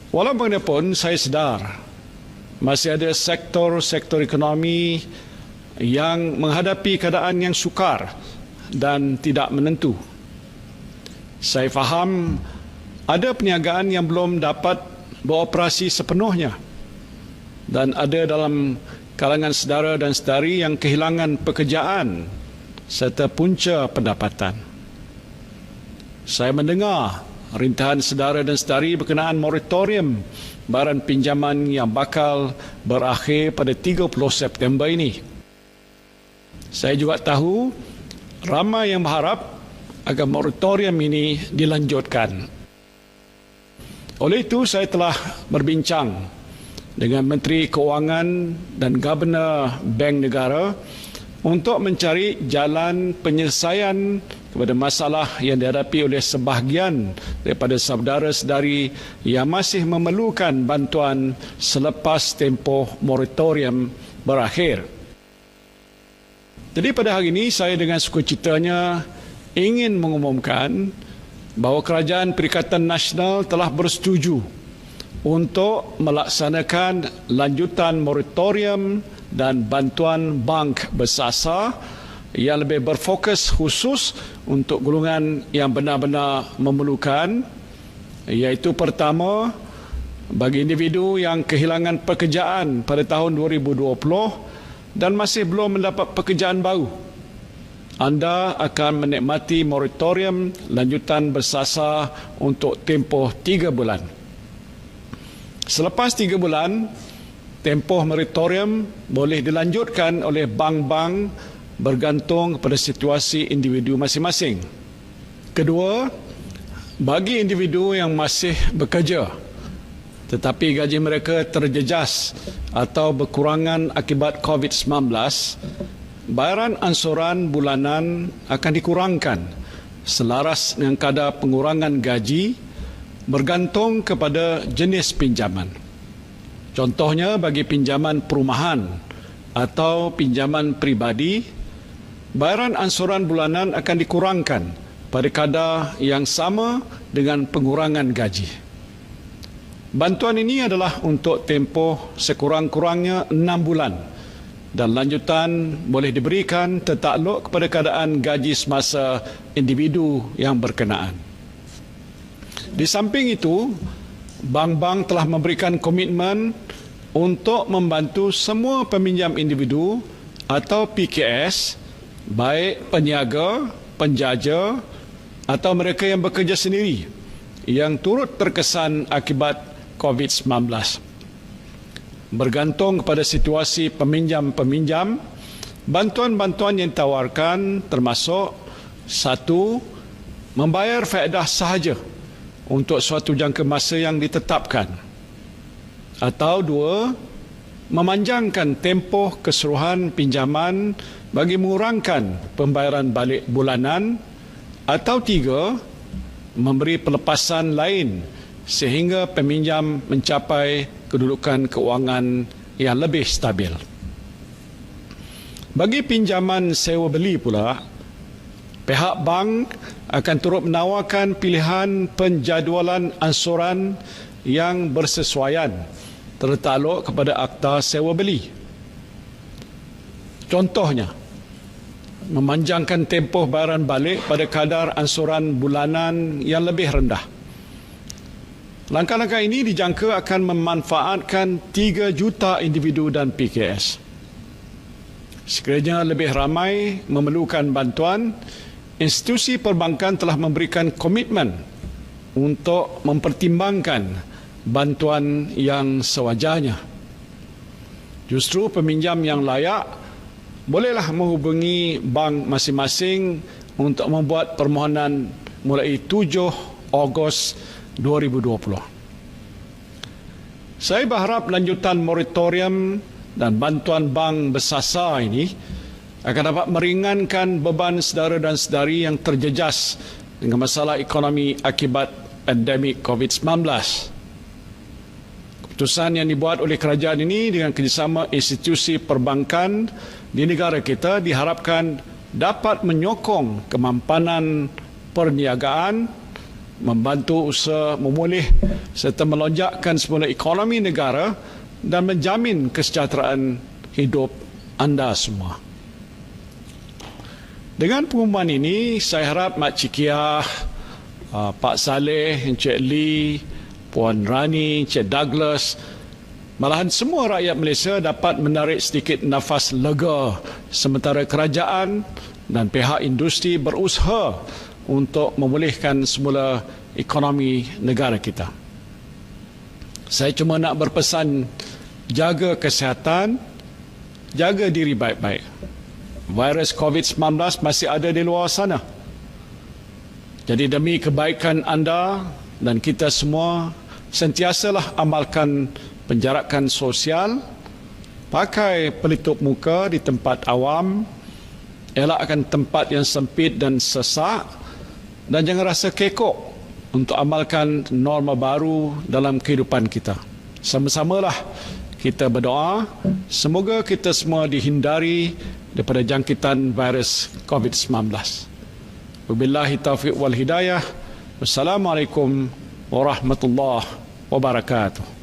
Walau bagaimanapun, saya sedar masih ada sektor-sektor ekonomi yang menghadapi keadaan yang sukar dan tidak menentu. Saya faham ada perniagaan yang belum dapat beroperasi sepenuhnya dan ada dalam kalangan saudara dan saudari yang kehilangan pekerjaan serta punca pendapatan. Saya mendengar rintahan saudara dan saudari berkenaan moratorium bayaran pinjaman yang bakal berakhir pada 30 September ini. Saya juga tahu ramai yang berharap agar moratorium ini dilanjutkan. Oleh itu, saya telah berbincang dengan Menteri Keuangan dan Governor Bank Negara untuk mencari jalan penyelesaian kepada masalah yang dihadapi oleh sebahagian daripada saudara-saudari yang masih memerlukan bantuan selepas tempoh moratorium berakhir. Jadi pada hari ini saya dengan sukacitanya ingin mengumumkan bahawa Kerajaan Perikatan Nasional telah bersetuju untuk melaksanakan lanjutan moratorium dan bantuan bank bersasar yang lebih berfokus khusus untuk golongan yang benar-benar memerlukan, iaitu pertama, bagi individu yang kehilangan pekerjaan pada tahun 2020 dan masih belum mendapat pekerjaan baru. Anda akan menikmati moratorium lanjutan bersasar untuk tempoh 3 bulan. Selepas 3 bulan, tempoh moratorium boleh dilanjutkan oleh bank-bank bergantung pada situasi individu masing-masing. Kedua, bagi individu yang masih bekerja tetapi gaji mereka terjejas atau berkurangan akibat COVID-19, bayaran ansuran bulanan akan dikurangkan selaras dengan kadar pengurangan gaji bergantung kepada jenis pinjaman. Contohnya bagi pinjaman perumahan atau pinjaman pribadi, bayaran ansuran bulanan akan dikurangkan pada kadar yang sama dengan pengurangan gaji. Bantuan ini adalah untuk tempoh sekurang-kurangnya 6 bulan dan lanjutan boleh diberikan tertakluk kepada keadaan gaji semasa individu yang berkenaan. Di samping itu, bank-bank telah memberikan komitmen untuk membantu semua peminjam individu atau PKS, baik peniaga, penjaja atau mereka yang bekerja sendiri yang turut terkesan akibat COVID-19. Bergantung kepada situasi peminjam-peminjam, bantuan-bantuan yang ditawarkan termasuk 1. Membayar faedah sahaja untuk suatu jangka masa yang ditetapkan, atau 2. Memanjangkan tempoh keseluruhan pinjaman bagi mengurangkan pembayaran balik bulanan, atau 3. Memberi pelepasan lain sehingga peminjam mencapai kedudukan keuangan yang lebih stabil. Bagi pinjaman sewa beli pula, pihak bank akan turut menawarkan pilihan penjadualan ansuran yang bersesuaian tertakluk kepada akta sewa beli. Contohnya, memanjangkan tempoh bayaran balik pada kadar ansuran bulanan yang lebih rendah. Langkah-langkah ini dijangka akan memanfaatkan 3 juta individu dan PKS. Sekiranya lebih ramai memerlukan bantuan, institusi perbankan telah memberikan komitmen untuk mempertimbangkan bantuan yang sewajarnya. Justru peminjam yang layak bolehlah menghubungi bank masing-masing untuk membuat permohonan mulai 7 Ogos 2020. Saya berharap lanjutan moratorium dan bantuan bank bersasar ini akan dapat meringankan beban saudara dan saudari yang terjejas dengan masalah ekonomi akibat pandemik COVID-19. Keputusan yang dibuat oleh kerajaan ini dengan kerjasama institusi perbankan di negara kita diharapkan dapat menyokong kemampanan perniagaan membantu usaha memulih serta melonjakkan semula ekonomi negara dan menjamin kesejahteraan hidup anda semua. Dengan pengumuman ini, saya harap Mak Cikiah, Pak Saleh, Encik Lee, Puan Rani, Encik Douglas, malahan semua rakyat Malaysia dapat menarik sedikit nafas lega sementara kerajaan dan pihak industri berusaha untuk memulihkan semula ekonomi negara kita. Saya cuma nak berpesan, jaga kesihatan, jaga diri baik-baik. Virus COVID-19 masih ada di luar sana. Jadi demi kebaikan anda dan kita semua, sentiasalah amalkan penjarakan sosial, pakai pelitup muka di tempat awam, elakkan tempat yang sempit dan sesak, dan jangan rasa kekok untuk amalkan norma baru dalam kehidupan kita. Sama-samalah kita berdoa, semoga kita semua dihindari daripada jangkitan virus COVID-19. Wabillahi taufiq wal hidayah. Wassalamualaikum warahmatullahi wabarakatuh.